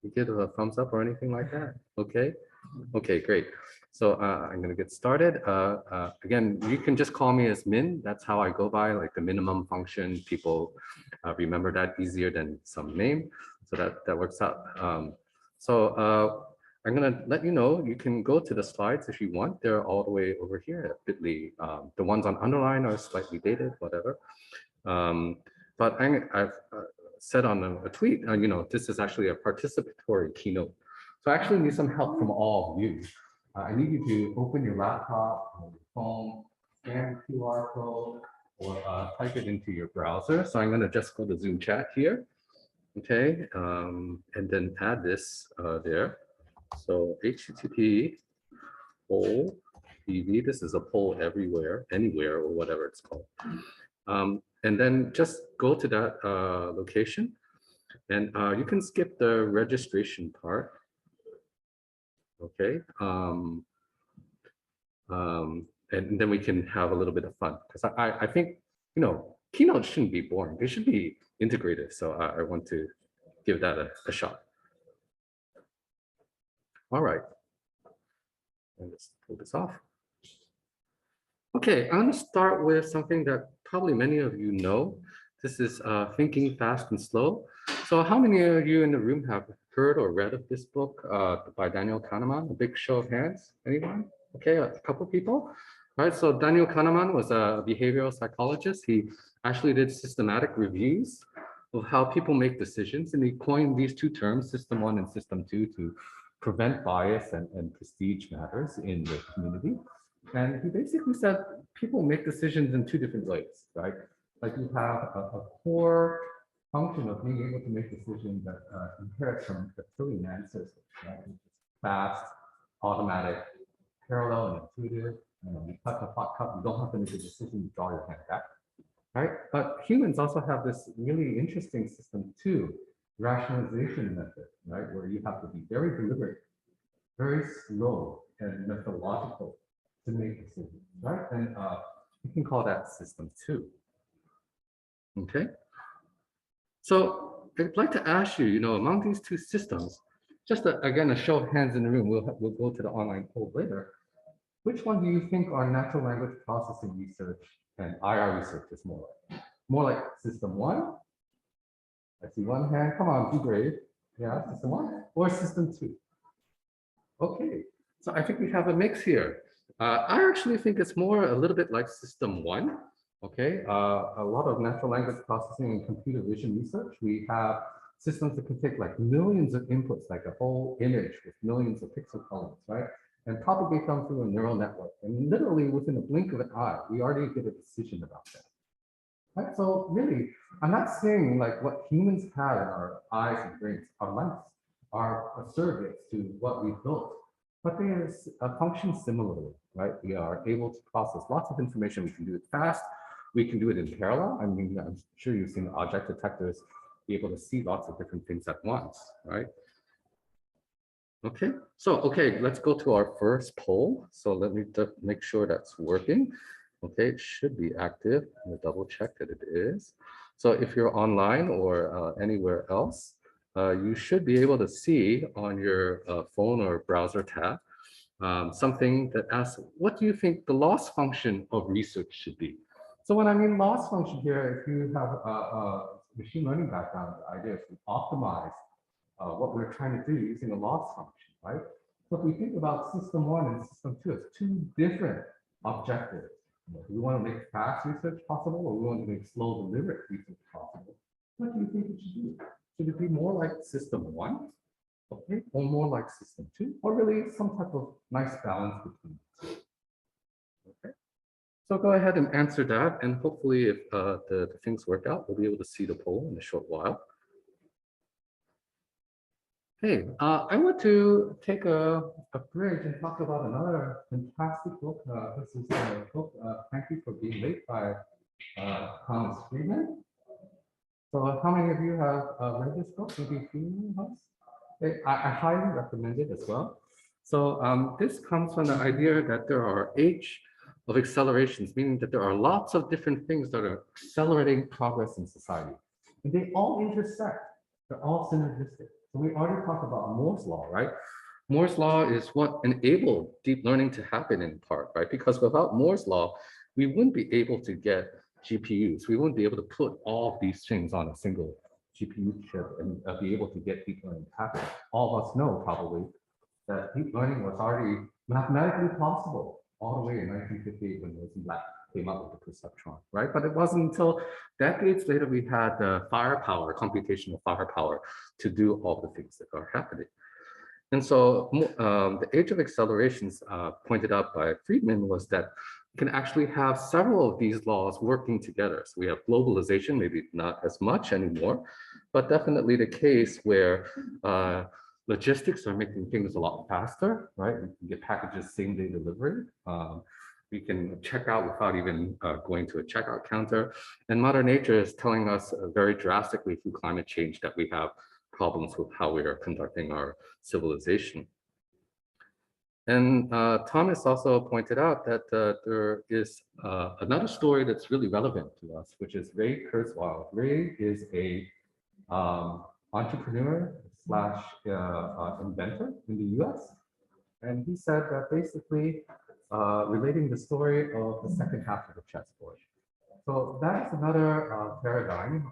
You give a thumbs up or anything like that? Okay. Okay, great. So I'm going to get started. Again, you can just call me as Min. That's how I go by, like the minimum function. People remember that easier than some name. So that works out. I'm going to let you know, you can go to the slides if you want. They're all the way over here at bit.ly. The ones on underline are slightly dated, whatever. But I've said on a tweet, this is actually a participatory keynote. So I actually need some help from all of you. I need you to open your laptop or your phone, scan the QR code, or type it into your browser. So I'm going to just go to Zoom chat here. Okay, and then add this there. So HTTP poll PV. This is a poll everywhere, anywhere, or whatever it's called. And then just go to that location, and you can skip the registration part. Okay, and then we can have a little bit of fun, because I think, keynote shouldn't be boring. They should be integrated. So I want to give that a shot. All right, and let's pull this off. Okay, I'm going to start with something that probably many of you know. This is Thinking Fast and Slow. So how many of you in the room have heard or read of this book by Daniel Kahneman? A big show of hands, anyone? Okay, a couple people. All right, so Daniel Kahneman was a behavioral psychologist. He actually did systematic reviews of how people make decisions, and he coined these two terms, System 1 and System 2, to prevent bias and prestige matters in the community. And he basically said people make decisions in two different ways, right? Like you have a core function of being able to make decisions that inherits from reptilian ancestors, right? Which is fast, automatic, parallel, and intuitive. You touch a hot cup, you don't have to make a decision, you draw your hand back, right? But humans also have this really interesting system too, rationalization method, right? Where you have to be very deliberate, very slow, and methodological to make decisions, right? And you can call that system 2. Okay. So I'd like to ask you, among these two systems, just again, a show of hands in the room, we'll go to the online poll later. Which one do you think our natural language processing research and IR research is more like? More like system 1? I see one hand, come on, be brave. Yeah, system 1 or system 2? Okay, so I think we have a mix here. I actually think it's more a little bit like system 1. Okay, a lot of natural language processing and computer vision research. We have systems that can take like millions of inputs, like a whole image with millions of pixel colors, right? And propagate them through a neural network. And literally within a blink of an eye, we already get a decision about that. Right? So really, I'm not saying like what humans have in our eyes and brains, our lights, are surrogates to what we've built. But they function similarly, right? We are able to process lots of information. We can do it fast. We can do it in parallel. I mean, I'm sure you've seen object detectors be able to see lots of different things at once, right? Okay, so, let's go to our first poll. So let me make sure that's working. Okay, it should be active. I'm gonna double check that it is. So if you're online or anywhere else, you should be able to see on your phone or browser tab something that asks, what do you think the loss function of research should be? So when I mean loss function here, if you have a machine learning background, the idea is to optimize what we're trying to do using a loss function, right? So if we think about system 1 and system 2 as two different objectives, do we want to make fast research possible, or we want to make slow, deliberate research possible? What do you think it should be? Should it be more like system 1, okay, or more like system 2, or really some type of nice balance between the two? Okay, so go ahead and answer that, and hopefully, if the things work out, we'll be able to see the poll in a short while. Hey, I want to take a break and talk about another fantastic book. This is a book, Thank You for Being Late by Thomas Friedman. So how many of you have read this book? Maybe a few of us? I highly recommend it as well. So this comes from the idea that there are age of accelerations, meaning that there are lots of different things that are accelerating progress in society. And they all intersect. They're all synergistic. So we already talked about Moore's law, right? Moore's law is what enabled deep learning to happen in part, right? Because without Moore's law, we wouldn't be able to get GPUs. We wouldn't be able to put all of these things on a single GPU chip and be able to get deep learning to happen. All of us know probably that deep learning was already mathematically possible all the way in 1958 when Rosenblatt came up with the perceptron, right? But it wasn't until decades later we had the firepower, computational firepower, to do all the things that are happening. And so the age of accelerations pointed out by Friedman was that you can actually have several of these laws working together. So we have globalization, maybe not as much anymore, but definitely the case where logistics are making things a lot faster, right? We can get packages same day delivery. We can check out without even going to a checkout counter. And Mother Nature is telling us very drastically through climate change that we have problems with how we are conducting our civilization. And Thomas also pointed out that there is another story that's really relevant to us, which is Ray Kurzweil. Ray is a entrepreneur slash inventor in the US. And he said that basically relating the story of the second half of the chessboard. So that's another paradigm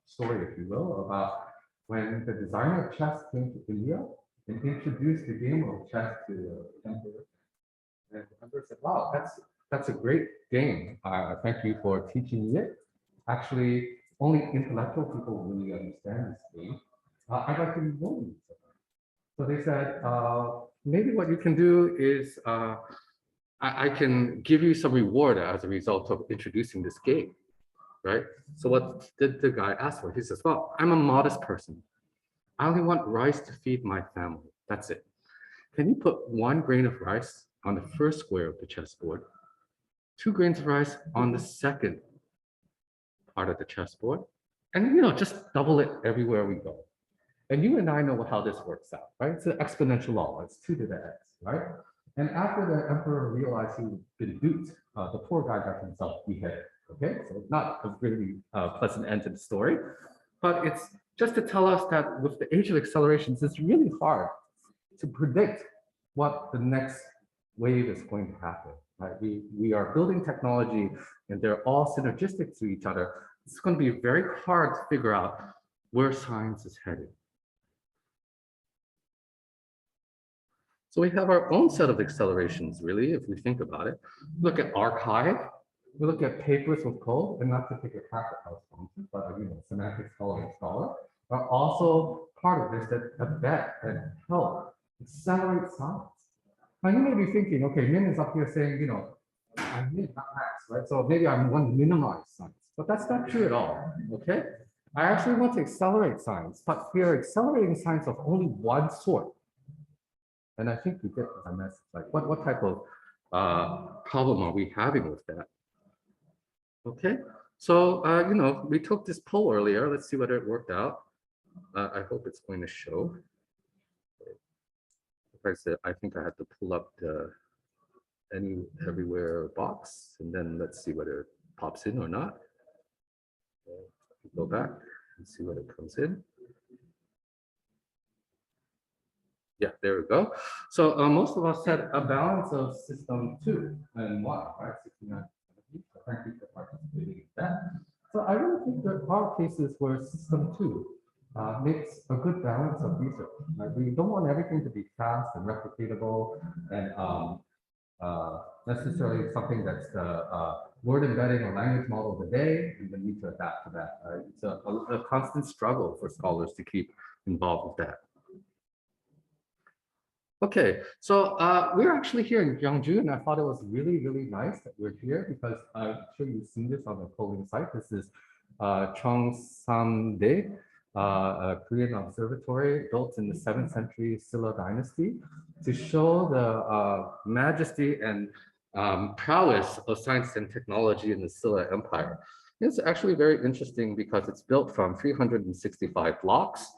story, if you will, about when the designer of chess came to India and introduced the game of chess to the emperor. And the emperor said, wow, that's a great game. Thank you for teaching me it. Actually, only intellectual people really understand this game. I'd like to learn it. So they said, maybe what you can do is I can give you some reward as a result of introducing this game, right? So what did the guy ask for? He says, well, I'm a modest person. I only want rice to feed my family. That's it. Can you put 1 grain of rice on the first square of the chessboard, 2 grains of rice on the second part of the chessboard, and just double it everywhere we go. And you and I know how this works out, right? It's an exponential law. It's 2 to the x, right? And after the emperor realized he'd been duped, the poor guy got himself beheaded. Okay, so not a really pleasant end to the story, but it's just to tell us that with the age of accelerations, it's really hard to predict what the next wave is going to happen. Right? We are building technology, and they're all synergistic to each other. It's going to be very hard to figure out where science is headed. So we have our own set of accelerations, really, if we think about it. Look at archive. We look at papers with code, and not to take a crack at house functions, but semantic scholar and scholar are also part of this that abet and help accelerate science. Now you may be thinking, okay, Min is up here saying, I'm Min, not Max, right? So maybe I want to minimize science, but that's not true at all, okay? I actually want to accelerate science, but we are accelerating science of only one sort. And I think you get my message, like what type of problem are we having with that? Okay, so, we took this poll earlier. Let's see whether it worked out. I hope it's going to show. Like I said, I think I had to pull up the everywhere box, and then let's see whether it pops in or not. Go back and see what it comes in. Yeah, there we go. So most of us said a balance of system 2 and 1, right? 69. So thank you for participating in that. So I really think there are cases where system 2 makes a good balance of research. Right? We don't want everything to be fast and replicatable and necessarily something that's the word embedding or language model of the day, and then need to adapt to that. Right? It's a constant struggle for scholars to keep involved with that. Okay, so we're actually here in Gyeongju, and I thought it was really, really nice that we're here because I'm sure you've seen this on the polling site. This is Cheongsamdae, a Korean observatory built in the 7th century Silla dynasty to show the majesty and prowess of science and technology in the Silla Empire. It's actually very interesting because it's built from 365 blocks,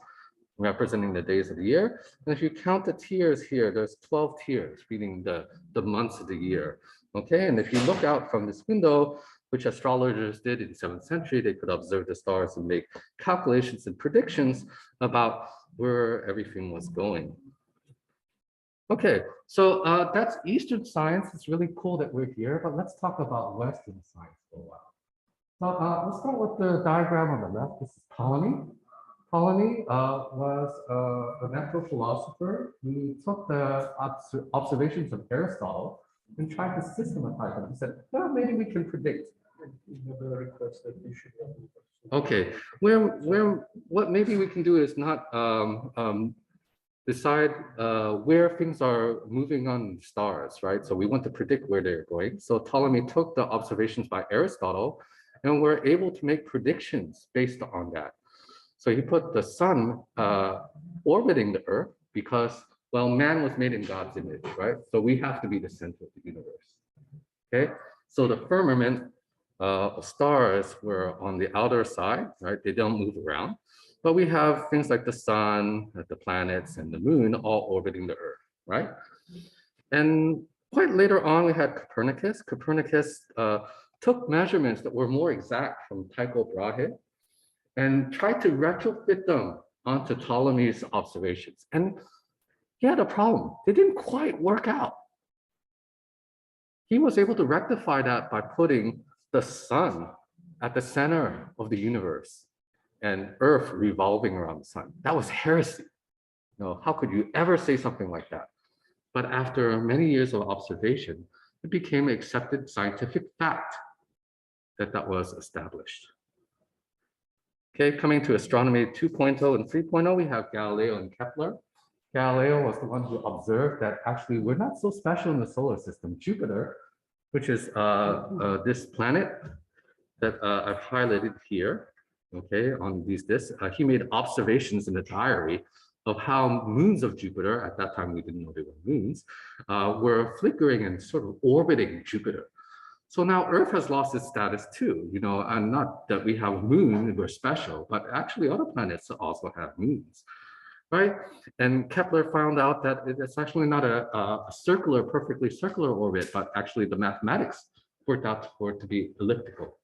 representing the days of the year. And if you count the tiers here, there's 12 tiers, meaning the months of the year. Okay, and if you look out from this window, which astrologers did in the 7th century. They could observe the stars and make calculations and predictions about where everything was going. Okay, so that's Eastern science. It's really cool that we're here, but let's talk about Western science for a while. So let's start with the diagram on the left. This is Ptolemy. Ptolemy was a natural philosopher. He took the observations of Aristotle and tried to systematize them. He said, well, maybe we can predict. Okay, what maybe we can do is not decide where things are moving on stars, right? So we want to predict where they're going. So Ptolemy took the observations by Aristotle and we're able to make predictions based on that. So he put the sun orbiting the earth because, well, man was made in God's image, right? So we have to be the center of the universe, okay? So the firmament stars were on the outer side, right? They don't move around. But we have things like the sun, the planets, and the moon all orbiting the earth, right? And quite later on, we had Copernicus. Copernicus took measurements that were more exact from Tycho Brahe and tried to retrofit them onto Ptolemy's observations. And he had a problem. They didn't quite work out. He was able to rectify that by putting the sun at the center of the universe and Earth revolving around the sun. That was heresy. No, how could you ever say something like that? But after many years of observation, it became an accepted scientific fact that that was established. Okay, coming to astronomy 2.0 and 3.0, we have Galileo and Kepler. Galileo was the one who observed that actually we're not so special in the solar system. Jupiter, which is this planet that I've highlighted here, okay, on these discs, he made observations in the diary of how moons of Jupiter, at that time we didn't know they were moons, were flickering and sort of orbiting Jupiter. So now Earth has lost its status too, you know, and not that we have a moon, we're special, but actually other planets also have moons, right? And Kepler found out that it's actually not a circular, perfectly circular orbit, but actually the mathematics worked out for it to be elliptical,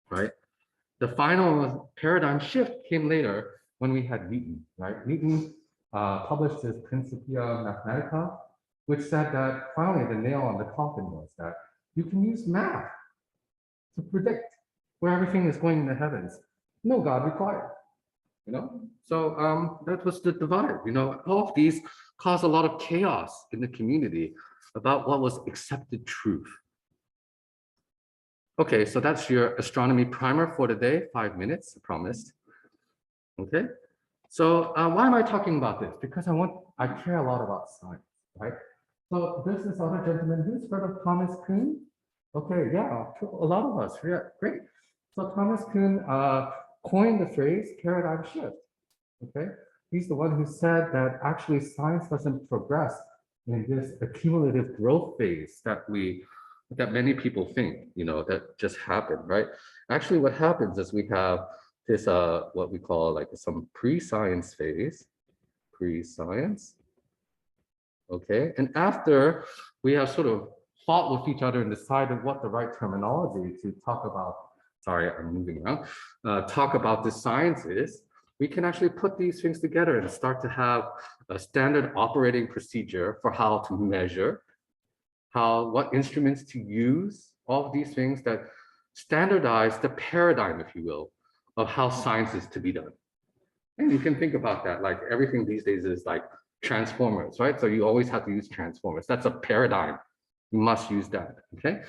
right? The final paradigm shift came later when we had Newton, right? Newton published his Principia Mathematica, which said that finally the nail on the coffin was that you can use math to predict where everything is going in the heavens. No God required, you know? So that was the divide, you know? All of these caused a lot of chaos in the community about what was accepted truth. Okay, so that's your astronomy primer for today, 5 minutes, I promised. Okay, so why am I talking about this? Because I care a lot about science, right? So there's this other gentleman who's heard of Thomas Kuhn. Okay, yeah, a lot of us, yeah, great. So Thomas Kuhn coined the phrase paradigm shift, okay? He's the one who said that actually science doesn't progress in this accumulative growth phase that many people think, you know, that just happened, right? Actually, what happens is we have this, what we call like some pre-science phase, pre-science, okay? And after we have sort of fought with each other and decided what the right terminology to talk about, sorry, I'm moving around, talk about this science is, we can actually put these things together and start to have a standard operating procedure for how to measure, what instruments to use, all of these things that standardize the paradigm, if you will, of how science is to be done. And you can think about that, like everything these days is like transformers, right? So you always have to use transformers. That's a paradigm. You must use that, okay?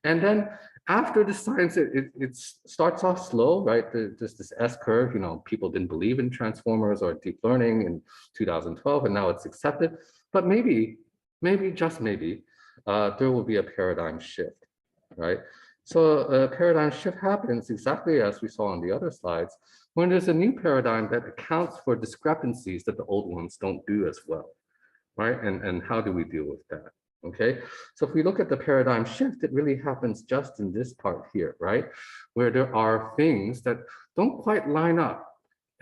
And then after the science, it starts off slow, right? There's this S curve, you know, people didn't believe in transformers or deep learning in 2012, and now it's accepted. But maybe, just maybe, there will be a paradigm shift, right? So a paradigm shift happens exactly as we saw on the other slides, when there's a new paradigm that accounts for discrepancies that the old ones don't do as well, right? And how do we deal with that? Okay, so if we look at the paradigm shift, it really happens just in this part here, right? Where there are things that don't quite line up.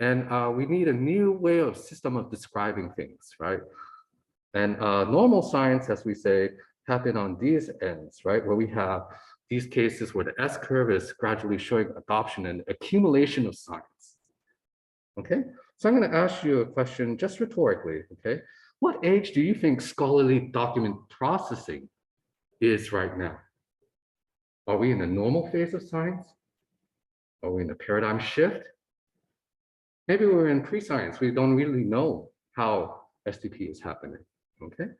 And we need a new way of system of describing things, right? And normal science, as we say, happen on these ends, right? Where we have these cases where the S curve is gradually showing adoption and accumulation of science. Okay, so I'm going to ask you a question just rhetorically. Okay, what age do you think scholarly document processing is right now? Are we in a normal phase of science? Are we in a paradigm shift? Maybe we're in pre-science. We don't really know how SDP is happening. Okay,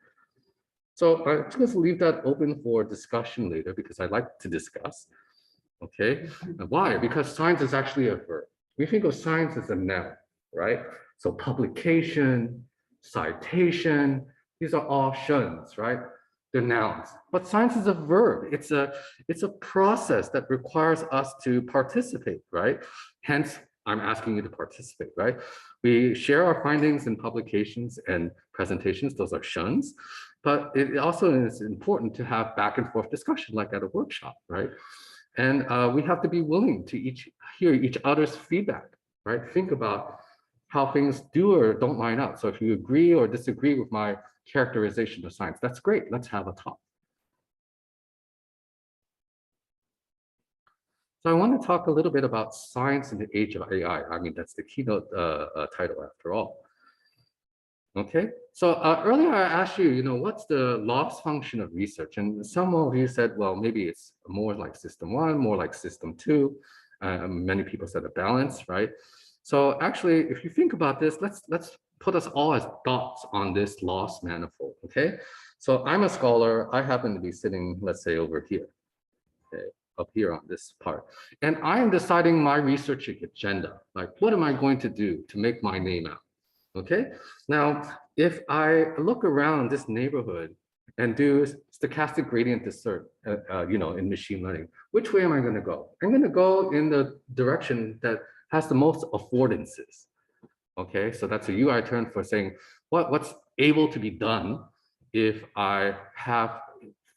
so I'm just going to leave that open for discussion later because I'd like to discuss. Okay, and why? Because science is actually a verb. We think of science as a noun, right? So publication, citation, these are all shuns, right? They're nouns. But science is a verb. It's a process that requires us to participate, right? Hence, I'm asking you to participate, right? We share our findings in publications and presentations. Those are shuns. But it also is important to have back and forth discussion, like at a workshop, right? And we have to be willing to hear each other's feedback, right? Think about how things do or don't line up. So if you agree or disagree with my characterization of science, that's great. Let's have a talk. So I want to talk a little bit about science in the age of AI. I mean, that's the keynote title after all. Okay, so earlier I asked you, what's the loss function of research? And some of you said, well, maybe it's more like system one, more like system two. Many people said a balance, right? So actually, if you think about this, let's put us all as dots on this loss manifold, okay? So I'm a scholar. I happen to be sitting, let's say, over here, okay, up here on this part. And I am deciding my research agenda. Like, what am I going to do to make my name out? Okay, now if I look around this neighborhood and do stochastic gradient descent, in machine learning, which way am I going to go? I'm going to go in the direction that has the most affordances. Okay, so that's a UI term for saying what's able to be done if I have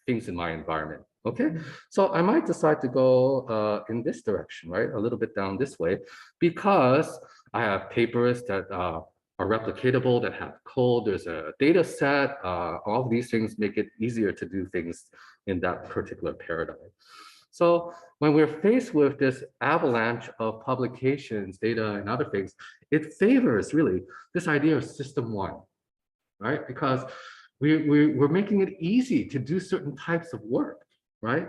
things in my environment. Okay, so I might decide to go in this direction, right? A little bit down this way, because I have papers that are replicatable, that have code, there's a data set, all of these things make it easier to do things in that particular paradigm. So when we're faced with this avalanche of publications, data, and other things, it favors really this idea of system one, right? Because we're making it easy to do certain types of work, right?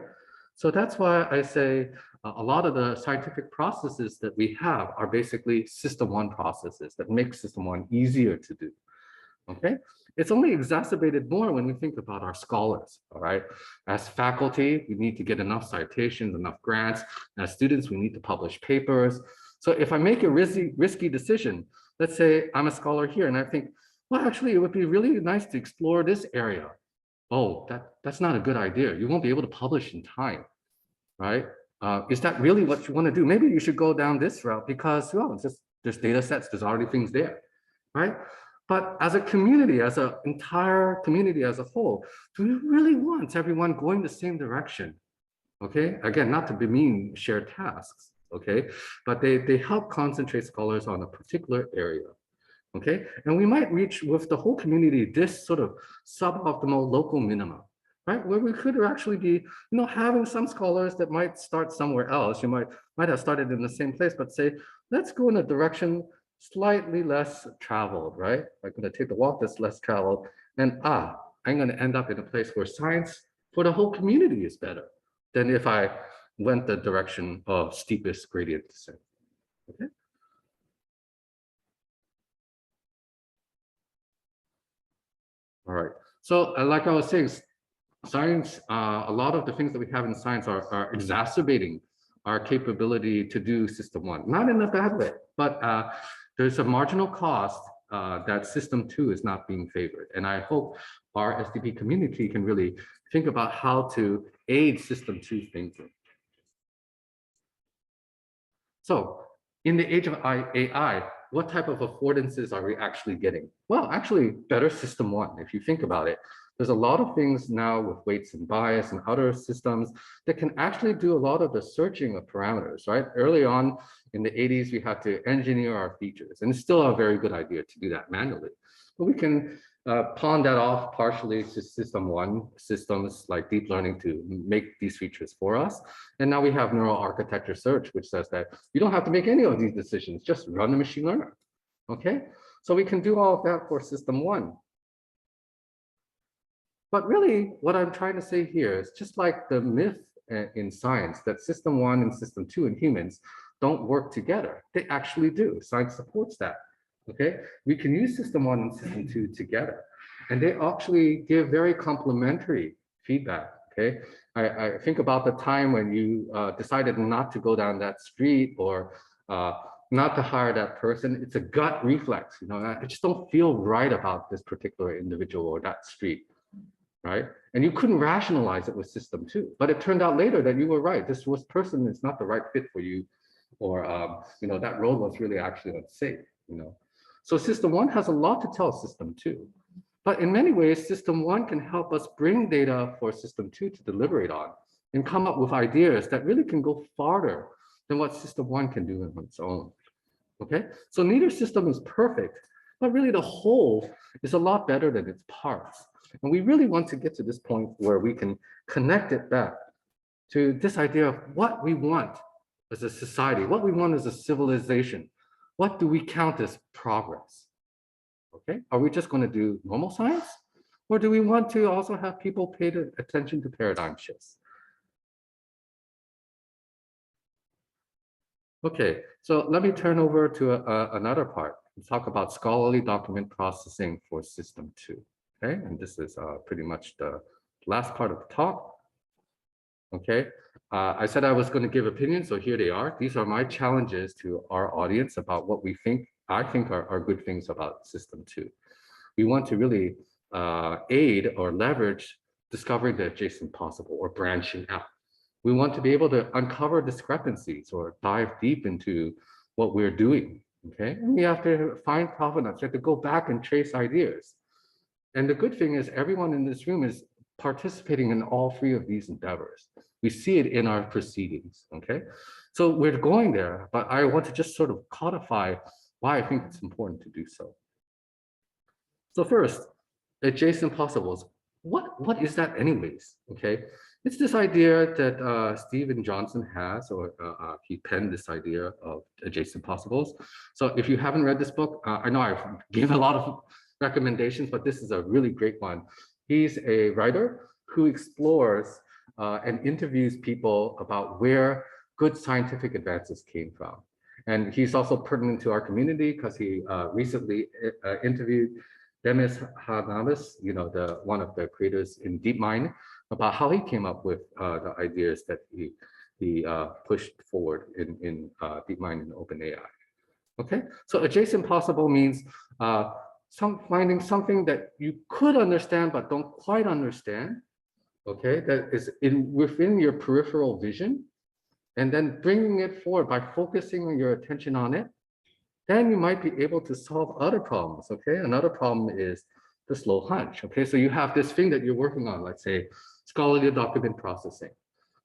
So that's why I say a lot of the scientific processes that we have are basically system one processes that make system one easier to do, okay? It's only exacerbated more when we think about our scholars, all right? As faculty, we need to get enough citations, enough grants. As students, we need to publish papers. So if I make a risky decision, let's say I'm a scholar here and I think, well, actually, it would be really nice to explore this area. Oh, that's not a good idea. You won't be able to publish in time, right? Is that really what you want to do? Maybe you should go down this route because, well, there's data sets, there's already things there, right? But as a community, as an entire community as a whole, do we really want everyone going the same direction? Okay, again, not to bemean shared tasks, okay? But they help concentrate scholars on a particular area, okay? And we might reach with the whole community this sort of suboptimal local minimum, right? Where we could actually be, having some scholars that might start somewhere else. You might have started in the same place, but say, let's go in a direction slightly less traveled, right? I'm going to take the walk that's less traveled, and I'm going to end up in a place where science for the whole community is better than if I went the direction of steepest gradient descent. Okay. All right. So like I was saying, science, a lot of the things that we have in science are exacerbating our capability to do system one, not in a bad way, but there's a marginal cost that system two is not being favored. And I hope our SDP community can really think about how to aid system two thinking. So in the age of AI, what type of affordances are we actually getting? Well, actually better system one, if you think about it. There's a lot of things now with weights and bias and other systems that can actually do a lot of the searching of parameters, right? Early on in the 80s, we had to engineer our features, and it's still a very good idea to do that manually. But we can pawn that off partially to system one, systems like deep learning to make these features for us. And now we have neural architecture search, which says that you don't have to make any of these decisions, just run the machine learner, okay? So we can do all of that for system one. But really, what I'm trying to say here is just like the myth in science that system one and system two in humans don't work together. They actually do. Science supports that. Okay, we can use system one and system two together, and they actually give very complementary feedback. Okay, I think about the time when you decided not to go down that street or not to hire that person. It's a gut reflex. You know, I just don't feel right about this particular individual or that street. Right? And you couldn't rationalize it with system two, but it turned out later that you were right. This person is not the right fit for you, or you know, that road was really actually unsafe. You know, so system one has a lot to tell system two, but in many ways, system one can help us bring data for system two to deliberate on and come up with ideas that really can go farther than what system one can do on its own. Okay, so neither system is perfect, but really the whole is a lot better than its parts. And we really want to get to this point where we can connect it back to this idea of what we want as a society, what we want as a civilization. What do we count as progress? Okay, are we just going to do normal science? Or do we want to also have people pay attention to paradigm shifts? Okay, so let me turn over to another part and talk about scholarly document processing for system two. Okay, and this is pretty much the last part of the talk. Okay, I said I was going to give opinions, so here they are. These are my challenges to our audience about what I think are good things about system two. We want to really aid or leverage discovering the adjacent possible or branching out. We want to be able to uncover discrepancies or dive deep into what we're doing. Okay, and we have to find provenance. We have to go back and trace ideas. And the good thing is everyone in this room is participating in all three of these endeavors. We see it in our proceedings, okay? So we're going there, but I want to just sort of codify why I think it's important to do so. So first, adjacent possibles. What is that anyways, okay? It's this idea that Stephen Johnson has, or he penned this idea of adjacent possibles. So if you haven't read this book, I know I've given a lot of recommendations, but this is a really great one. He's a writer who explores and interviews people about where good scientific advances came from. And he's also pertinent to our community because he recently interviewed Demis Hassabis, you know, one of the creators in DeepMind, about how he came up with the ideas that he pushed forward in DeepMind and OpenAI. Okay, so adjacent possible means finding something that you could understand but don't quite understand, okay, that is within your peripheral vision, and then bringing it forward by focusing your attention on it, then you might be able to solve other problems, okay? Another problem is the slow hunch, okay? So you have this thing that you're working on, let's say scholarly document processing.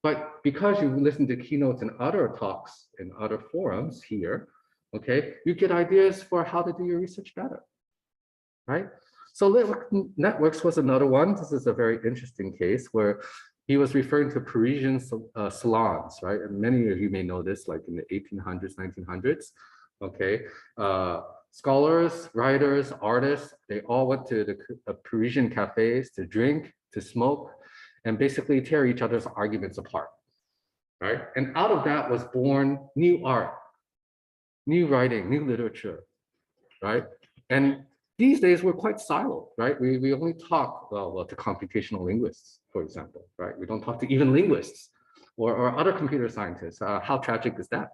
But because you listen to keynotes and other talks in other forums here, okay, you get ideas for how to do your research better, right? So networks was another one. This is a very interesting case where he was referring to Parisian salons, right? And many of you may know this, like in the 1800s, 1900s, okay? Scholars, writers, artists, they all went to the Parisian cafes to drink, to smoke, and basically tear each other's arguments apart, right? And out of that was born new art, new writing, new literature, right? And these days we're quite siloed, right? We only talk, well, to computational linguists, for example, right? We don't talk to even linguists or other computer scientists. How tragic is that,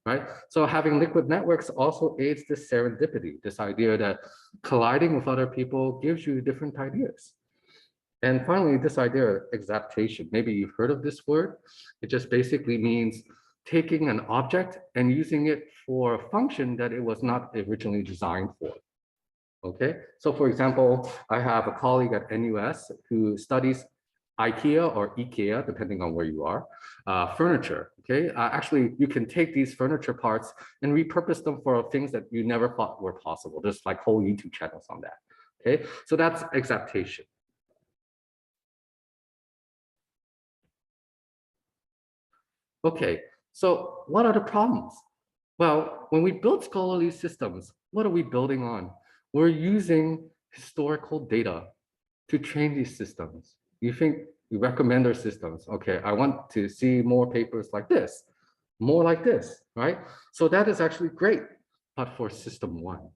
right? So having liquid networks also aids this serendipity, this idea that colliding with other people gives you different ideas. And finally, this idea of exaptation. Maybe you've heard of this word. It just basically means taking an object and using it for a function that it was not originally designed for. Okay, so for example, I have a colleague at NUS who studies IKEA or IKEA, depending on where you are, furniture. Okay, actually, you can take these furniture parts and repurpose them for things that you never thought were possible. There's like whole YouTube channels on that. Okay, so that's exaptation. Okay, so what are the problems? Well, when we build scholarly systems, what are we building on? We're using historical data to train these systems. You think you recommend our systems. Okay, I want to see more papers like this, more like this, right? So that is actually great, but for system one,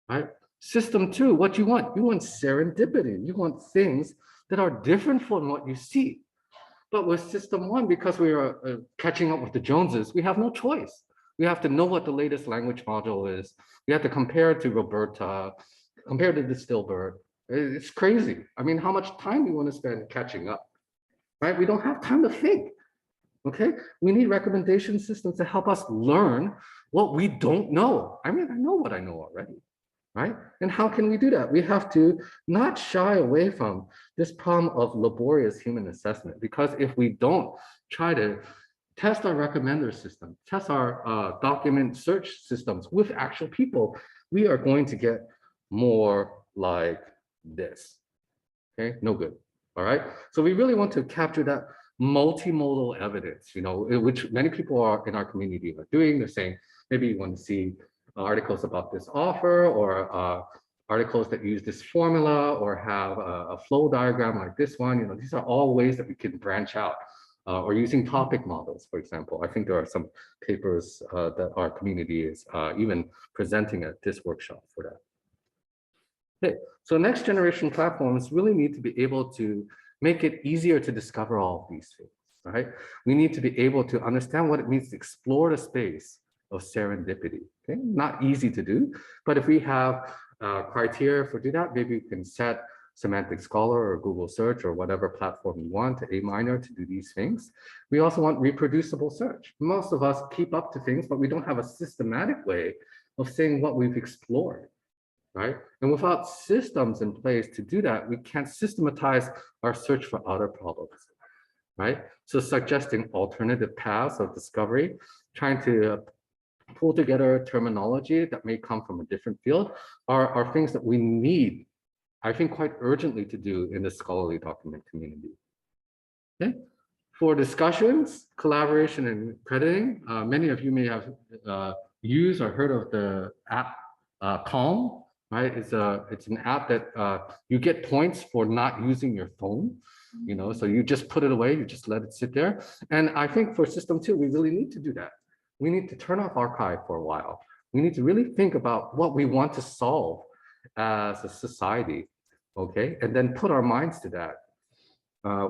right? System two, what you want? You want serendipity. You want things that are different from what you see. But with system one, because we are catching up with the Joneses, we have no choice. We have to know what the latest language module is. We have to compare it to Roberta, compare to Distilbert. It's crazy. I mean, how much time do you want to spend catching up, right? We don't have time to think, okay? We need recommendation systems to help us learn what we don't know. I mean, I know what I know already, right? And how can we do that? We have to not shy away from this problem of laborious human assessment, because if we don't try to test our recommender system, test our document search systems with actual people, we are going to get more like this, okay? No good, all right? So we really want to capture that multimodal evidence, you know, which many people are in our community are doing. They're saying, maybe you want to see articles about this author, or articles that use this formula, or have a flow diagram like this one. You know, these are all ways that we can branch out, or using topic models, for example. I think there are some papers that our community is even presenting at this workshop for that. Okay, so next generation platforms really need to be able to make it easier to discover all of these things, right? We need to be able to understand what it means to explore the space of serendipity. Okay, not easy to do, but if we have criteria for do that, maybe we can set Semantic Scholar or Google Search or whatever platform you want, A minor, to do these things. We also want reproducible search. Most of us keep up to things, but we don't have a systematic way of saying what we've explored, right? And without systems in place to do that, we can't systematize our search for other problems, right? So suggesting alternative paths of discovery, trying to pull together terminology that may come from a different field are things that we need, I think, quite urgently to do in the scholarly document community. Okay. For discussions, collaboration, and crediting, many of you may have used or heard of the app Calm, right? It's an app that you get points for not using your phone, you know, so you just put it away, you just let it sit there. And I think for system two, we really need to do that. We need to turn off archive for a while. We need to really think about what we want to solve as a society, okay? And then put our minds to that.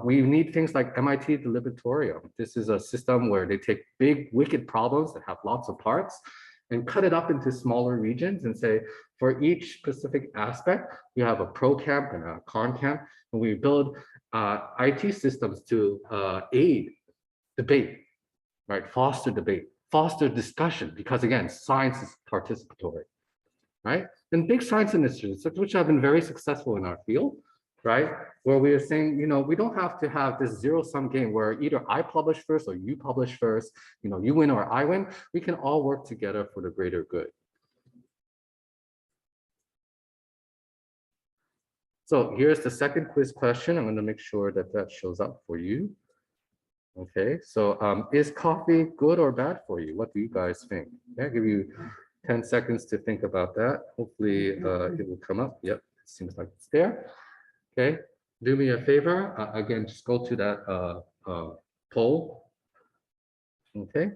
We need things like MIT Deliberatorium. This is a system where they take big, wicked problems that have lots of parts and cut it up into smaller regions and say, for each specific aspect, we have a pro camp and a con camp, and we build IT systems to aid debate, right? Foster debate, foster discussion, because again, science is participatory, right? And big science initiatives, which have been very successful in our field, right? Where we are saying, you know, we don't have to have this zero-sum game where either I publish first or you publish first, you know, you win or I win. We can all work together for the greater good. So here's the second quiz question. I'm going to make sure that that shows up for you. Okay, so is coffee good or bad for you? What do you guys think? Okay, I'll give you 10 seconds to think about that. Hopefully it will come up. Yep, it seems like it's there. Okay, do me a favor. Again, just go to that poll. Okay,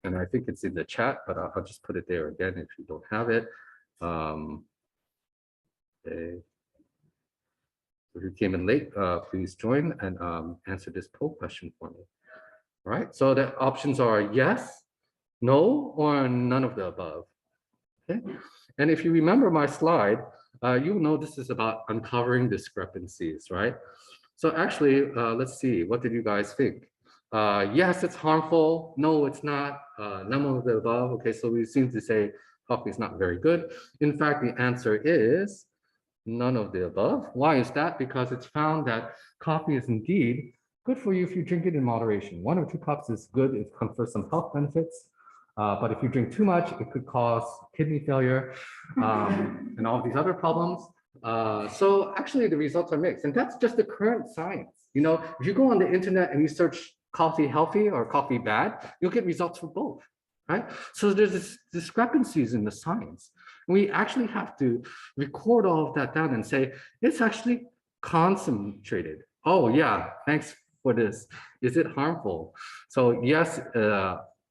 and I think it's in the chat, but I'll just put it there again if you don't have it. Okay. If you came in late, please join and answer this poll question for me. All right, so the options are yes, no, or none of the above. Okay, and if you remember my slide, you'll know this is about uncovering discrepancies, right? So actually, let's see, what did you guys think? Yes, it's harmful. No, it's not. None of the above. Okay, so we seem to say coffee is not very good. In fact, the answer is none of the above. Why is that? Because it's found that coffee is indeed good for you if you drink it in moderation. 1 or 2 cups is good. It confers some health benefits. But if you drink too much, it could cause kidney failure and all these other problems. So actually the results are mixed, and that's just the current science. You know, if you go on the internet and you search coffee healthy or coffee bad, you'll get results for both, right? So there's this discrepancies in the science. We actually have to record all of that down and say, it's actually concentrated. Oh yeah, thanks for this. Is it harmful? So yes,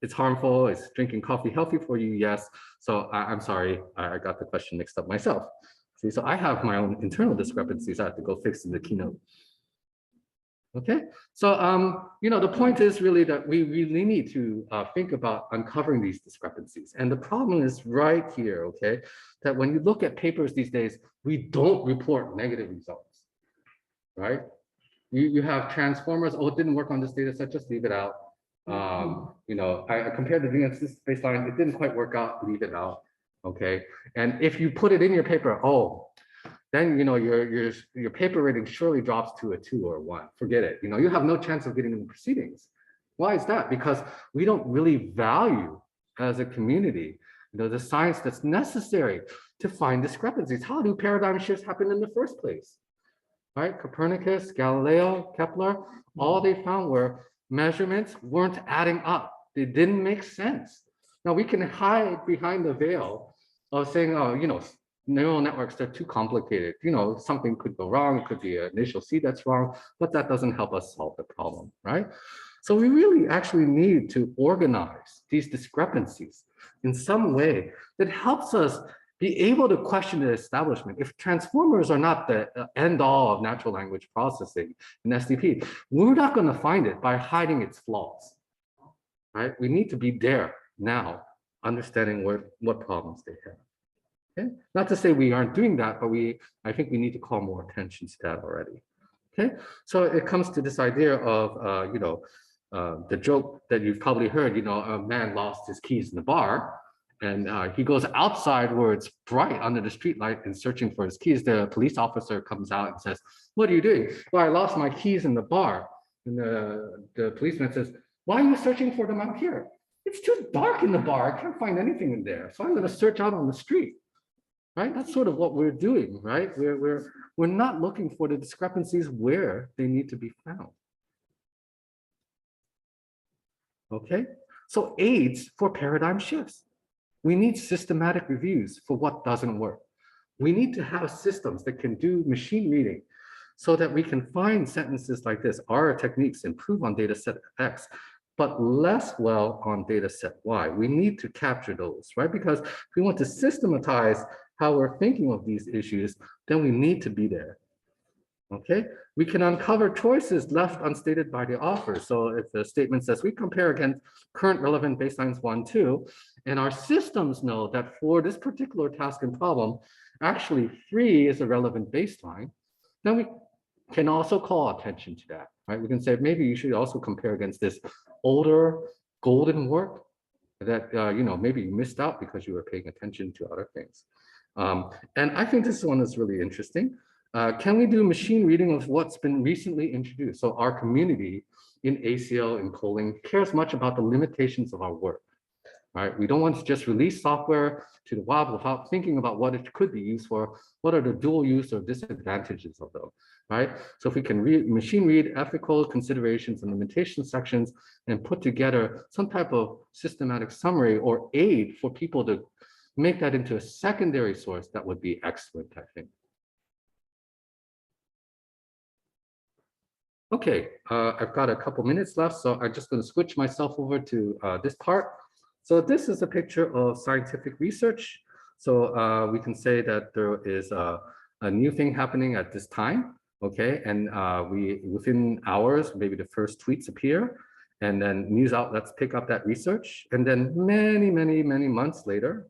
it's harmful. Is drinking coffee healthy for you? Yes. So I'm sorry, I got the question mixed up myself. See, so I have my own internal discrepancies I have to go fix in the keynote. Okay, so you know, the point is really that we really need to think about uncovering these discrepancies. And the problem is right here, okay, that when you look at papers these days, we don't report negative results, right? You have transformers, oh, it didn't work on this data set, just leave it out. You know, I compared the VNC baseline, it didn't quite work out, leave it out, okay? And if you put it in your paper, oh, then you know your paper rating surely drops to a 2 or a 1. Forget it. You know, you have no chance of getting in the proceedings. Why is that? Because we don't really value as a community, you know, the science that's necessary to find discrepancies. How do paradigm shifts happen in the first place? Right? Copernicus, Galileo, Kepler, all they found were measurements weren't adding up. They didn't make sense. Now we can hide behind the veil of saying, oh, you know, neural networks, they're too complicated. You know, something could go wrong. It could be an initial seed that's wrong, but that doesn't help us solve the problem, right? So we really actually need to organize these discrepancies in some way that helps us be able to question the establishment. If transformers are not the end all of natural language processing in SDP, we're not going to find it by hiding its flaws, right? We need to be there now, understanding what problems they have. Okay? Not to say we aren't doing that, but I think we need to call more attention to that already. Okay, so it comes to this idea of you know, the joke that you've probably heard. You know, a man lost his keys in the bar, and he goes outside where it's bright under the street light and searching for his keys. The police officer comes out and says, "What are you doing?" "Well, I lost my keys in the bar." And the policeman says, "Why are you searching for them out here?" "It's too dark in the bar. I can't find anything in there. So I'm going to search out on the street." Right? That's sort of what we're doing, right? We're not looking for the discrepancies where they need to be found. Okay, so aids for paradigm shifts. We need systematic reviews for what doesn't work. We need to have systems that can do machine reading so that we can find sentences like this. Our techniques improve on data set X, but less well on data set Y. We need to capture those, right? Because if we want to systematize how we're thinking of these issues, then we need to be there. Okay, we can uncover choices left unstated by the author. So if the statement says we compare against current relevant baselines 1, 2, and our systems know that for this particular task and problem, actually 3 is a relevant baseline, then we can also call attention to that, right? We can say maybe you should also compare against this older golden work that you know, maybe you missed out because you were paying attention to other things. And I think this one is really interesting. Can we do machine reading of what's been recently introduced? So our community in ACL and polling cares much about the limitations of our work, right? We don't want to just release software to the wild without thinking about what it could be used for, what are the dual use or disadvantages of them, right? So if we can machine read ethical considerations and limitation sections and put together some type of systematic summary or aid for people to make that into a secondary source, that would be excellent, I think. Okay, I've got a couple minutes left, so I'm just going to switch myself over to this part. So this is a picture of scientific research. So we can say that there is a new thing happening at this time, okay? And within hours, maybe the first tweets appear, and then news outlets pick up that research. And then many, many, many months later,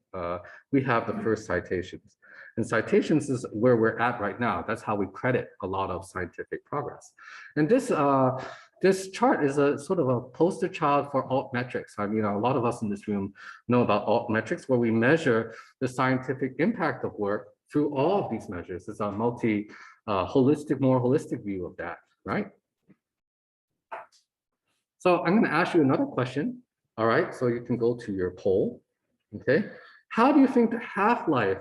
we have the first citations. And citations is where we're at right now. That's how we credit a lot of scientific progress. And this this chart is a sort of a poster child for altmetrics. I mean, a lot of us in this room know about altmetrics, where we measure the scientific impact of work through all of these measures. It's a more holistic view of that, right? So I'm going to ask you another question. All right, so you can go to your poll. Okay, how do you think the half-life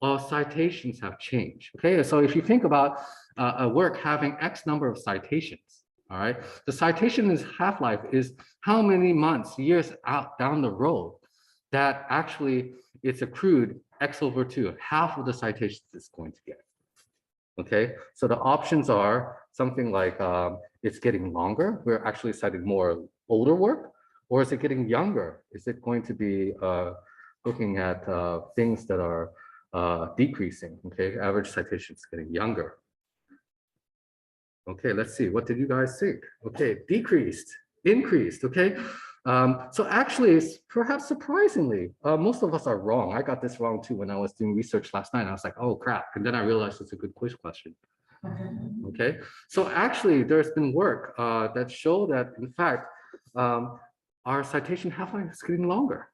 of citations have changed? Okay, so if you think about a work having X number of citations, all right, the citation's half-life is how many months, years out down the road that actually it's accrued X over 2, half of the citations it's going to get. Okay, so the options are something like it's getting longer, we're actually citing more older work, or is it getting younger? Is it going to be looking at things that are decreasing? Okay, average citations getting younger. Okay, let's see, what did you guys think? Okay, decreased, increased, okay? So actually, perhaps surprisingly, most of us are wrong. I got this wrong too when I was doing research last night. I was like, oh crap, and then I realized it's a good quiz question. Okay, so actually there's been work that show that in fact, our citation half-life is getting longer.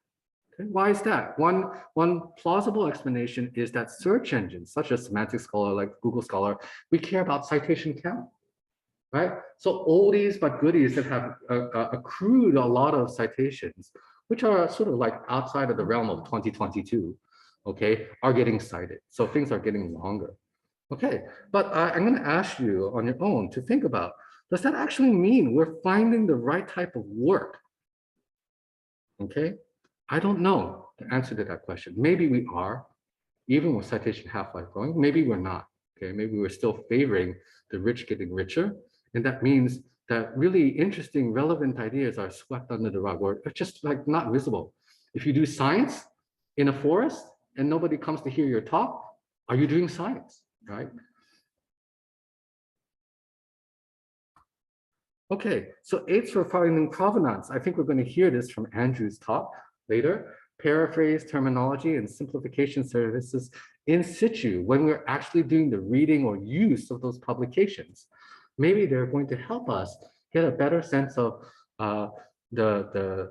Okay, why is that? One plausible explanation is that search engines such as Semantic Scholar, like Google Scholar, we care about citation count, right? So oldies but goodies that have accrued a lot of citations, which are sort of like outside of the realm of 2022, okay, are getting cited. So things are getting longer. Okay, but I'm going to ask you on your own to think about, does that actually mean we're finding the right type of work? Okay, I don't know the answer to that question. Maybe we are, even with citation half-life growing, maybe we're not. Okay, maybe we're still favoring the rich getting richer. And that means that really interesting, relevant ideas are swept under the rug, or just like not visible. If you do science in a forest and nobody comes to hear your talk, are you doing science, right? Okay, so aids for finding provenance. I think we're going to hear this from Andrew's talk later. Paraphrase, terminology, and simplification services in situ when we're actually doing the reading or use of those publications. Maybe they're going to help us get a better sense of the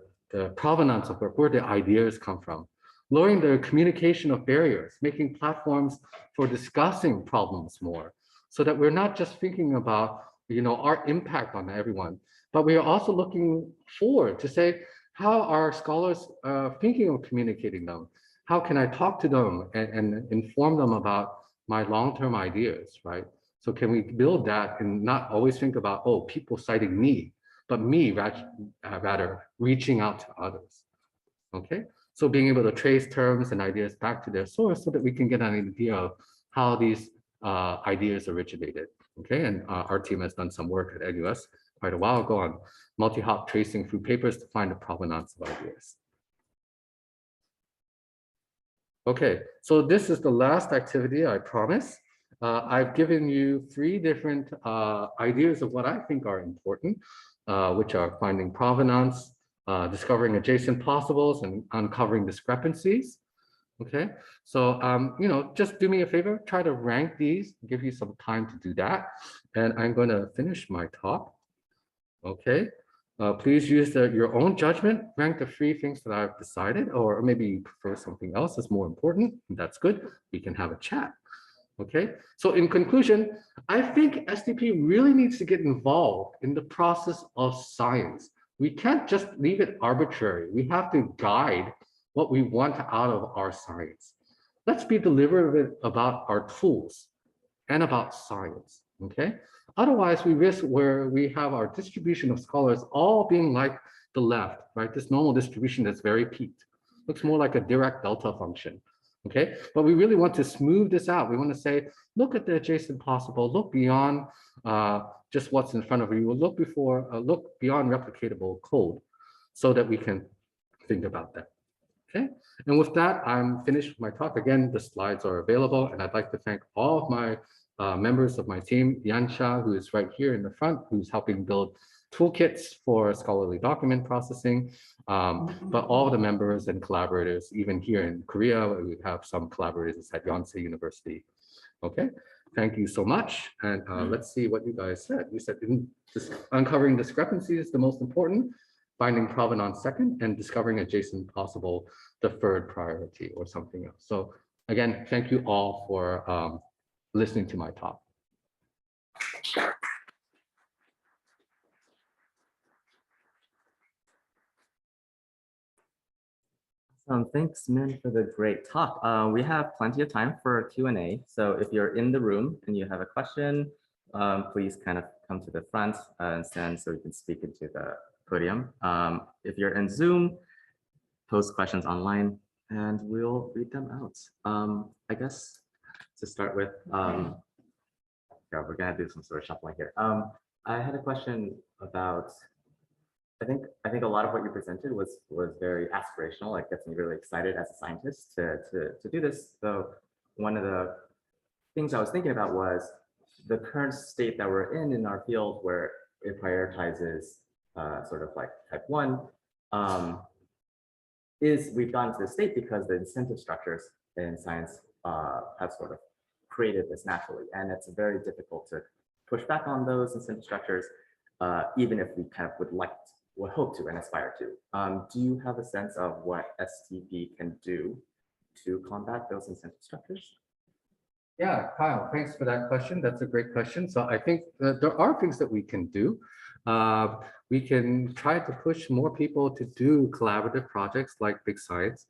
provenance of where the ideas come from. Lowering the communication of barriers, making platforms for discussing problems more, so that we're not just thinking about our impact on everyone, but we are also looking forward to say, how are scholars thinking of communicating them? How can I talk to them and inform them about my long-term ideas, right? So can we build that and not always think about, oh, people citing me, but me rather reaching out to others, okay? So being able to trace terms and ideas back to their source so that we can get an idea of how these ideas originated. Okay, and our team has done some work at NUS quite a while ago on multi-hop tracing through papers to find the provenance of ideas. Okay, so this is the last activity, I promise. I've given you 3 different ideas of what I think are important, which are finding provenance, discovering adjacent possibles, and uncovering discrepancies. Okay, so just do me a favor, try to rank these, give you some time to do that, and I'm going to finish my talk. Okay, please use your own judgment, rank the 3 things that I've decided, or maybe you prefer something else that's more important. That's good, we can have a chat. Okay, so in conclusion, I think SDP really needs to get involved in the process of science. We can't just leave it arbitrary. We have to guide what we want out of our science. Let's be deliberate about our tools and about science, okay? Otherwise, we risk where we have our distribution of scholars all being like the left, right? This normal distribution that's very peaked. Looks more like a Dirac delta function, okay? But we really want to smooth this out. We want to say, look at the adjacent possible, look beyond just what's in front of you, look beyond replicatable code so that we can think about that. Okay, and with that, I'm finished with my talk. Again, the slides are available, and I'd like to thank all of my members of my team, Yansha, who is right here in the front, who's helping build toolkits for scholarly document processing, but all the members and collaborators, even here in Korea, we have some collaborators at Yonsei University. Okay, thank you so much. And let's see what you guys said. You said uncovering discrepancies is the most important, finding provenance second, and discovering adjacent possible the third priority or something else. So again, thank you all for listening to my talk. Thanks, Min, for the great talk. We have plenty of time for Q&A. So if you're in the room and you have a question, please kind of come to the front and stand so you can speak into the podium. If you're in Zoom, post questions online and we'll read them out. I guess to start with, yeah, we're gonna do some sort of shuffling here. I had a question about, I think a lot of what you presented was very aspirational. Like, gets me really excited as a scientist to do this. So one of the things I was thinking about was the current state that we're in our field, where it prioritizes sort of like type 1, is we've gotten to this state because the incentive structures in science have sort of created this naturally, and it's very difficult to push back on those incentive structures, even if we kind of would hope to and aspire to. Do you have a sense of what STP can do to combat those incentive structures? Yeah, Kyle, thanks for that question. That's a great question. So I think that there are things that we can do. We can try to push more people to do collaborative projects like Big Science.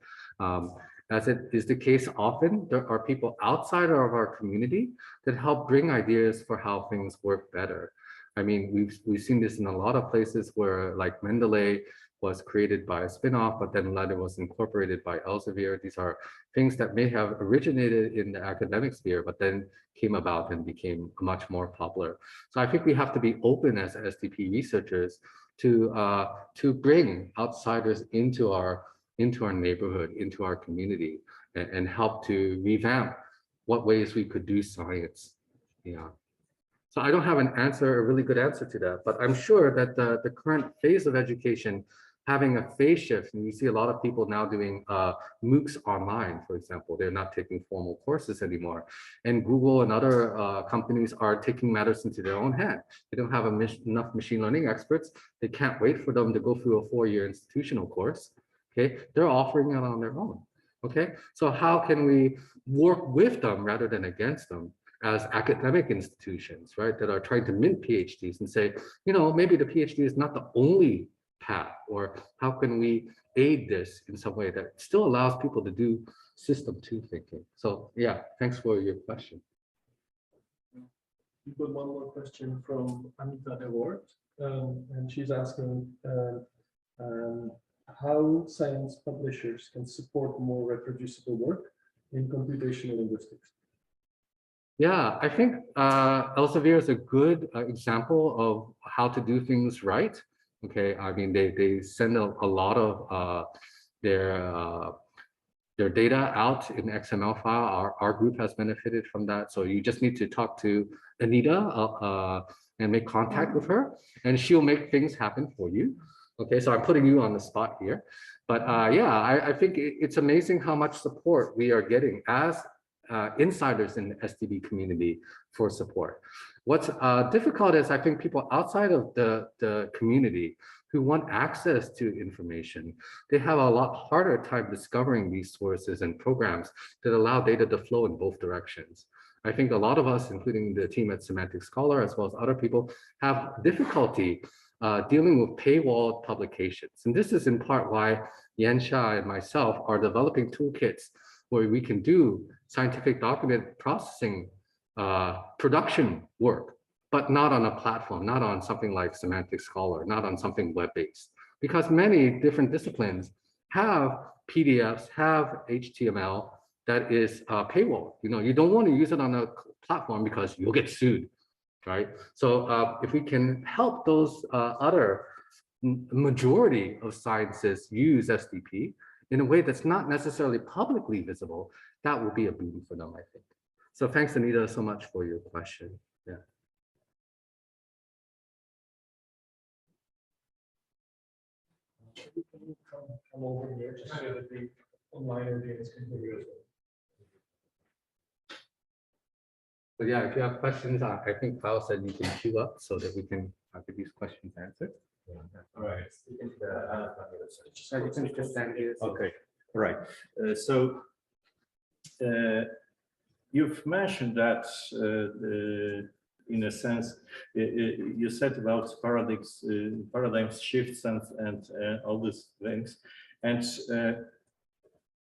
As it is the case often, there are people outside of our community that help bring ideas for how things work better. I mean, we've seen this in a lot of places where, like, Mendeley was created by a spinoff, but then later was incorporated by Elsevier. These are things that may have originated in the academic sphere, but then came about and became much more popular. So I think we have to be open as STP researchers to bring outsiders into our neighborhood, into our community, and help to revamp what ways we could do science. Yeah. So I don't have an answer, a really good answer to that, but I'm sure that the current phase of education, having a phase shift, and you see a lot of people now doing MOOCs online, for example. They're not taking formal courses anymore. And Google and other companies are taking matters into their own hand. They don't have enough machine learning experts. They can't wait for them to go through a 4-year institutional course. Okay, they're offering it on their own. Okay, so how can we work with them rather than against them as academic institutions, right, that are trying to mint PhDs and say, you know, maybe the PhD is not the only path, or how can we aid this in some way that still allows people to do system 2 thinking? So yeah, thanks for your question. We've got one more question from Anita DeWart, and she's asking how science publishers can support more reproducible work in computational linguistics. Yeah, I think Elsevier is a good example of how to do things right. Okay, I mean, they send a lot of their data out in XML file. Our group has benefited from that. So you just need to talk to Anita and make contact with her, and she'll make things happen for you. Okay, so I'm putting you on the spot here. But yeah, I think it's amazing how much support we are getting as insiders in the STB community for support. What's difficult is, I think, people outside of the community who want access to information, they have a lot harder time discovering these sources and programs that allow data to flow in both directions. I think a lot of us, including the team at Semantic Scholar, as well as other people, have difficulty dealing with paywall publications. And this is in part why Yansha and myself are developing toolkits where we can do scientific document processing production work, but not on a platform, not on something like Semantic Scholar, not on something web-based, because many different disciplines have PDFs, have HTML that is paywall. You know, you don't want to use it on a platform because you'll get sued, right? So if we can help those other majority of sciences use SDP in a way that's not necessarily publicly visible, that will be a boon for them, I think. So thanks, Anita, so much for your question. Yeah. Come over here just so that the online audience can hear you as well. So yeah, if you have questions, I think Kyle said you can queue up so that we can get these questions answered. All right. So you can just stand here. Okay, right. You've mentioned that in a sense, you said about paradigm shifts and all these things. And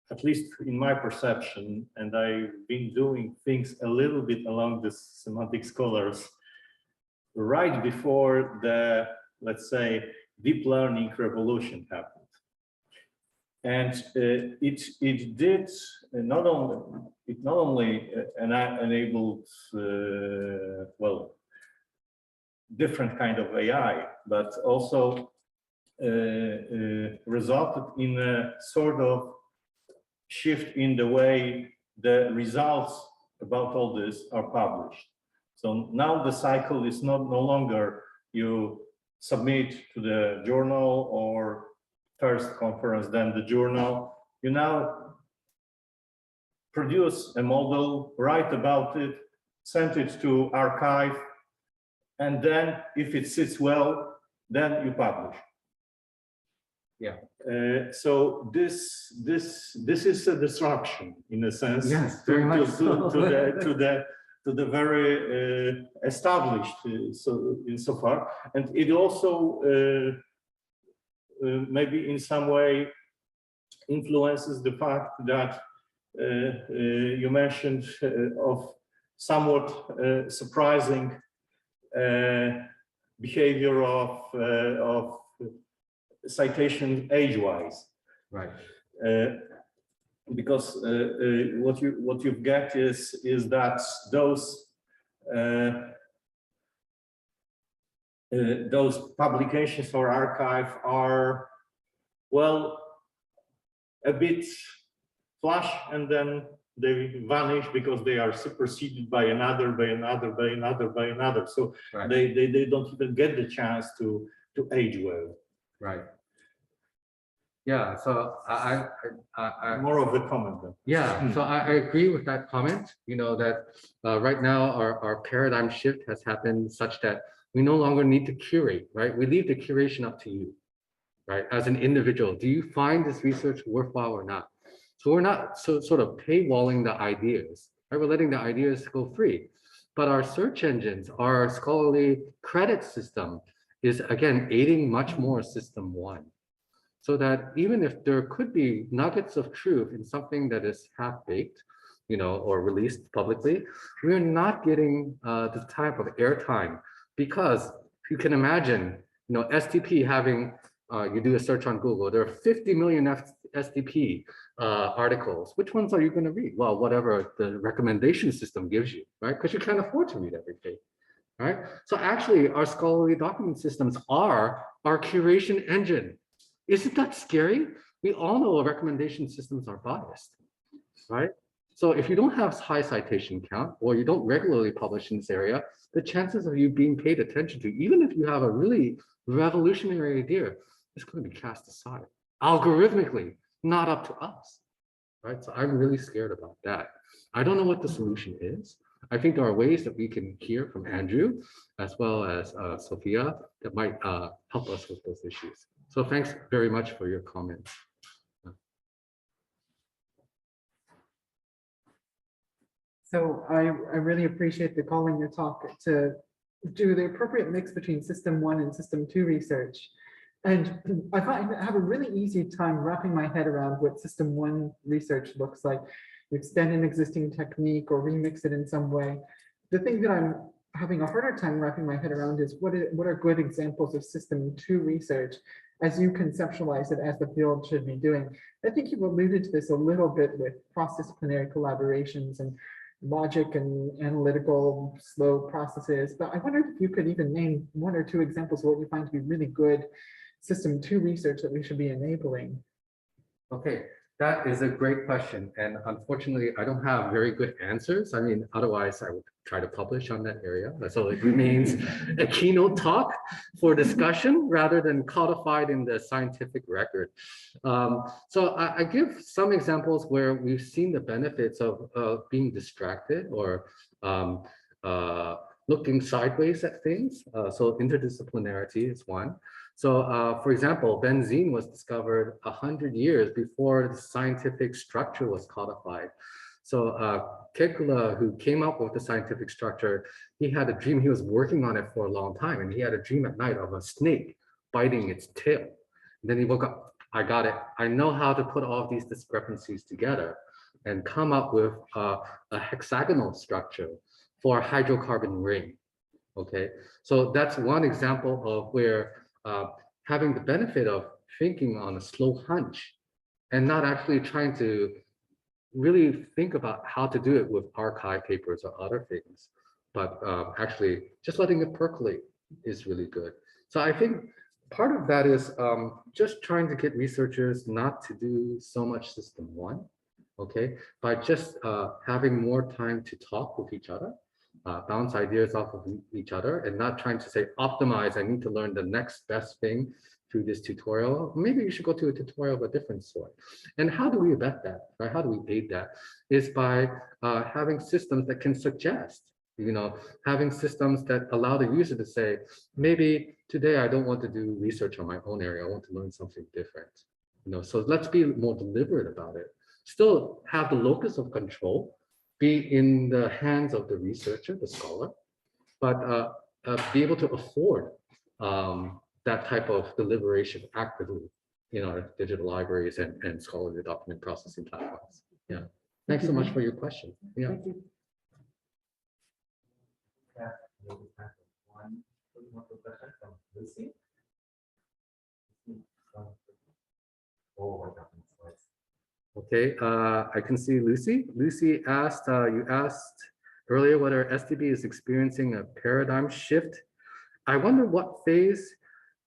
at least in my perception, and I've been doing things a little bit along the semantic scholars right before the, let's say, deep learning revolution happened. And it did not only enabled well, different kind of AI, but also resulted in a sort of shift in the way the results about all this are published. So now the cycle is no longer you submit to the journal or first conference, then the journal. You now produce a model, write about it, send it to archive, and then if it sits well, then you publish. Yeah. So this is a disruption in a sense. Yes, very much so. to the very established so insofar, and it also maybe in some way influences the fact that you mentioned of somewhat surprising behavior of citation age-wise, Right. Because what you get is that those publications or archive are, well, a bit flash, and then they vanish because they are superseded by another, by another, by another, by another. So Right. they don't even get the chance to age well. Right. Yeah, so I More of a comment then. yeah, so I agree with that comment, that right now our paradigm shift has happened such that we no longer need to curate, right? We leave the curation up to you, right? As an individual, do you find this research worthwhile or not? So we're not sort of paywalling the ideas, right? We're letting the ideas go free. But our search engines, our scholarly credit system is, again, aiding much more system one. So that even if there could be nuggets of truth in something that is half-baked, or released publicly, we're not getting the type of airtime, because you can imagine, STP having, you do a search on Google, there are 50 million STP articles. Which ones are you going to read? Well, whatever the recommendation system gives you, right? Because you can't afford to read everything, right? So actually, our scholarly document systems are our curation engine. Isn't that scary? We all know recommendation systems are biased, right? So if you don't have high citation count, or you don't regularly publish in this area, the chances of you being paid attention to, even if you have a really revolutionary idea, is going to be cast aside algorithmically, not up to us, right? So I'm really scared about that. I don't know what the solution is. I think there are ways that we can hear from Andrew, as well as Sophia, that might help us with those issues. So thanks very much for your comments. So I really appreciate the call in your talk to do the appropriate mix between system 1 and system 2 research. And I have a really easy time wrapping my head around what system 1 research looks like. You extend an existing technique or remix it in some way. The thing that I'm having a harder time wrapping my head around is what are good examples of system 2 research as you conceptualize it, as the field should be doing. I think you've alluded to this a little bit with cross-disciplinary collaborations and logic and analytical slow processes, but I wondered if you could even name 1 or 2 examples of what you find to be really good system 2 research that we should be enabling. Okay, that is a great question. And unfortunately, I don't have very good answers. I mean, otherwise I would try to publish on that area. So it remains a keynote talk for discussion rather than codified in the scientific record. So I give some examples where we've seen the benefits of being distracted or looking sideways at things. So interdisciplinarity is one. So for example, benzene was discovered 100 years before the scientific structure was codified. So Kekula, who came up with the scientific structure, he had a dream. He was working on it for a long time, and he had a dream at night of a snake biting its tail. And then he woke up, I got it. I know how to put all of these discrepancies together and come up with a hexagonal structure for a hydrocarbon ring. Okay, so that's one example of where having the benefit of thinking on a slow hunch and not actually trying to really think about how to do it with archive papers or other things, but actually just letting it percolate is really good. So I think part of that is just trying to get researchers not to do so much system one, okay, by just having more time to talk with each other, bounce ideas off of each other, and not trying to say, optimize, I need to learn the next best thing through this tutorial. Maybe you should go to a tutorial of a different sort. And how do we vet that, right? How do we aid that? Is by having systems that can suggest, having systems that allow the user to say, maybe today I don't want to do research on my own area. I want to learn something different. So let's be more deliberate about it. Still have the locus of control be in the hands of the researcher, the scholar, but be able to afford that type of deliberation actively in our digital libraries and scholarly document processing platforms. Yeah. Thanks so much for your question. Yeah. Thank you. One more question from Lucy. Okay, I can see Lucy. Lucy asked, you asked earlier whether STB is experiencing a paradigm shift. I wonder what phase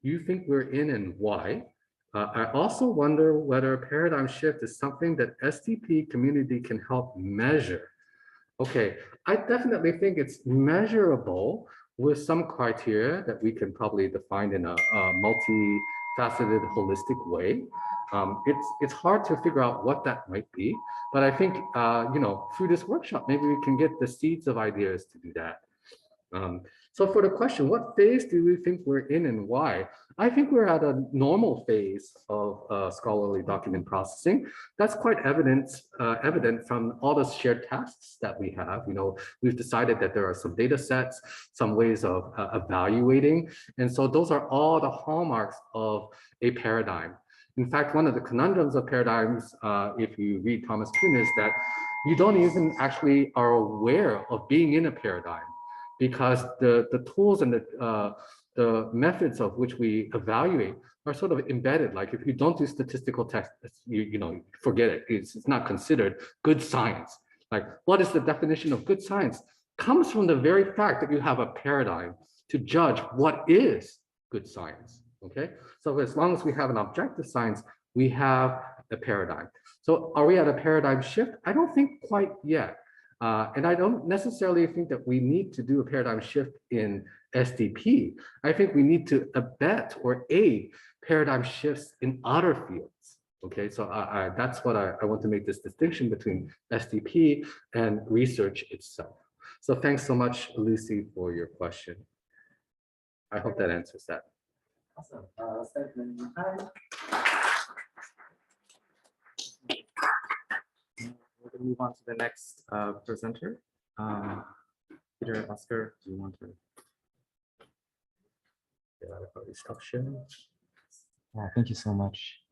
you think we're in and why. I also wonder whether a paradigm shift is something that STP community can help measure. Okay, I definitely think it's measurable with some criteria that we can probably define in a multifaceted, holistic way. It's hard to figure out what that might be, but I think through this workshop, maybe we can get the seeds of ideas to do that. So for the question, what phase do we think we're in and why? I think we're at a normal phase of scholarly document processing. That's quite evident from all the shared tasks that we have. We've decided that there are some data sets, some ways of evaluating. And so those are all the hallmarks of a paradigm. In fact, one of the conundrums of paradigms, if you read Thomas Kuhn, is that you don't even actually are aware of being in a paradigm, because the tools and the methods of which we evaluate are sort of embedded. Like if you don't do statistical tests, you forget it. It's not considered good science. Like, what is the definition of good science? Comes from the very fact that you have a paradigm to judge what is good science. Okay, so as long as we have an objective science, we have a paradigm. So are we at a paradigm shift? I don't think quite yet. And I don't necessarily think that we need to do a paradigm shift in SDP. I think we need to abet or aid paradigm shifts in other fields. Okay, so that's what I want to make this distinction between SDP and research itself. So thanks so much, Lucy, for your question. I hope that answers that. Awesome. We're going to move on to the next presenter. Peter, Oscar, do you want to? Thank you so much.